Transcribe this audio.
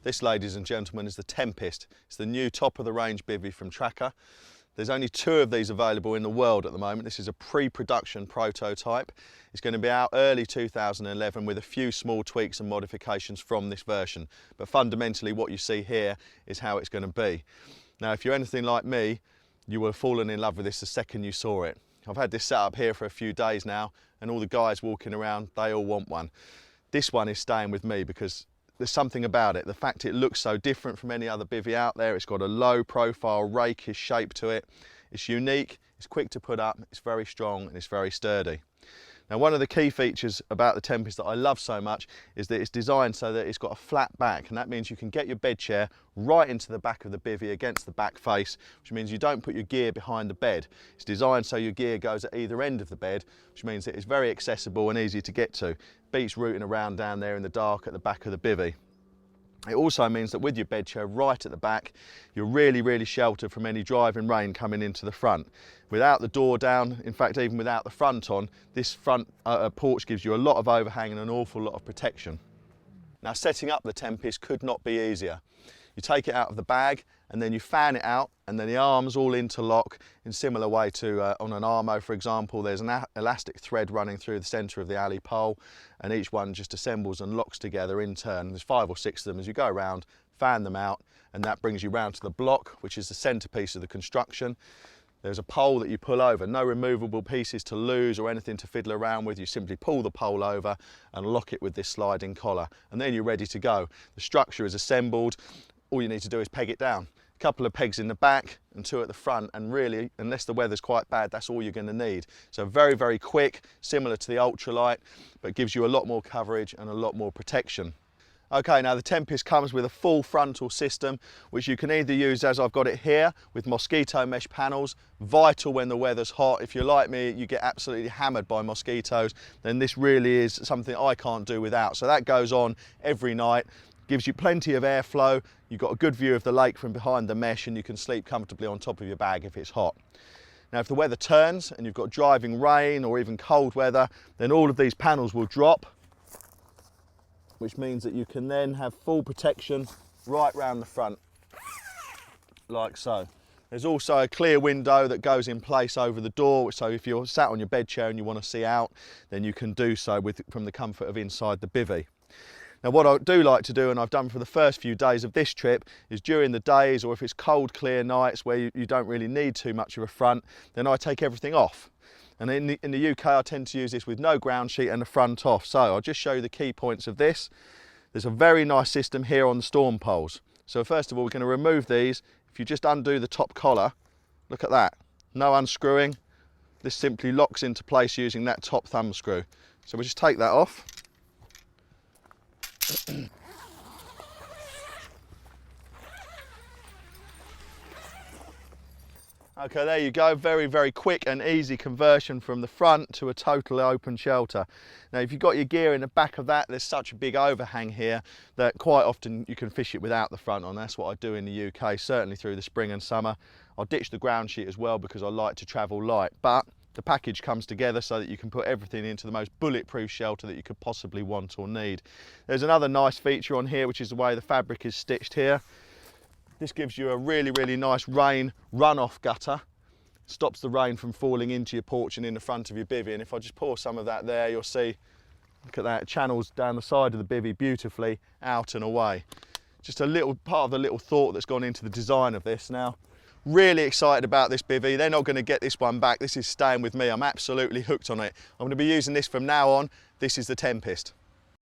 This, ladies and gentlemen, is the Tempest. It's the new top-of-the-range bivvy from Trakker. There's only 2 of these available in the world at the moment. This is a pre-production prototype. It's going to be out early 2011 with a few small tweaks and modifications from this version. But fundamentally what you see here is how it's going to be. Now, if you're anything like me, you will have fallen in love with this the second you saw it. I've had this set up here for a few days now, and all the guys walking around, they all want one. This one is staying with me because there's something about it. The fact it looks so different from any other bivvy out there. It's got a low profile, rakish shape to it. It's unique, it's quick to put up, it's very strong, and it's very sturdy. Now, one of the key features about the Tempest that I love so much is that it's designed so that it's got a flat back, and that means you can get your bed chair right into the back of the bivvy against the back face, which means you don't put your gear behind the bed. It's designed so your gear goes at either end of the bed, which means that it's very accessible and easy to get to. Beats rooting around down there in the dark at the back of the bivvy. It also means that with your bed chair right at the back, you're really sheltered from any driving rain coming into the front. Without the door down, in fact even without the front on, this front porch gives you a lot of overhang and an awful lot of protection. Now, setting up the Tempest could not be easier. You take it out of the bag and then you fan it out, and then the arms all interlock in similar way to on an Armo, for example. There's an elastic thread running through the centre of the alley pole, and each one just assembles and locks together in turn. There's 5 or 6 of them as you go around, fan them out, and that brings you round to the block, which is the centrepiece of the construction. There's a pole that you pull over, no removable pieces to lose or anything to fiddle around with. You simply pull the pole over and lock it with this sliding collar, and then you're ready to go. The structure is assembled. All you need to do is peg it down. A couple of pegs in the back and 2 at the front, and really, unless the weather's quite bad, that's all you're going to need. So very quick, similar to the ultralight, but gives you a lot more coverage and a lot more protection. Okay, now the Tempest comes with a full frontal system, which you can either use as I've got it here with mosquito mesh panels, vital when the weather's hot. If you're like me, you get absolutely hammered by mosquitoes, then this really is something I can't do without. So that goes on every night, gives you plenty of airflow. You've got a good view of the lake from behind the mesh, and you can sleep comfortably on top of your bag if it's hot. Now, if the weather turns and you've got driving rain or even cold weather, then all of these panels will drop, which means that you can then have full protection right round the front, like so. There's also a clear window that goes in place over the door, so if you're sat on your bed chair and you want to see out, then you can do so from the comfort of inside the bivvy. Now, what I do like to do, and I've done for the first few days of this trip, is during the days, or if it's cold, clear nights where you don't really need too much of a front, then I take everything off. And in the UK, I tend to use this with no ground sheet and the front off. So I'll just show you the key points of this. There's a very nice system here on the storm poles. So first of all, we're going to remove these. If you just undo the top collar, look at that. No unscrewing. This simply locks into place using that top thumb screw. So we'll just take that off. Okay, there you go. Very quick and easy conversion from the front to a totally open shelter. Now, if you've got your gear in the back of that, there's such a big overhang here that quite often you can fish it without the front on. That's what I do in the UK, certainly through the spring and summer. I'll ditch the ground sheet as well because I like to travel light, but the package comes together so that you can put everything into the most bulletproof shelter that you could possibly want or need. There's another nice feature on here, which is the way the fabric is stitched here. This gives you a really nice rain runoff gutter. Stops the rain from falling into your porch and in the front of your bivvy. And if I just pour some of that there, you'll see, look at that, it channels down the side of the bivvy beautifully out and away. Just a little part of the little thought that's gone into the design of this. Now, really excited about this bivvy. They're not going to get this one back. This is staying with me. I'm absolutely hooked on it. I'm going to be using this from now on. This is the Tempest.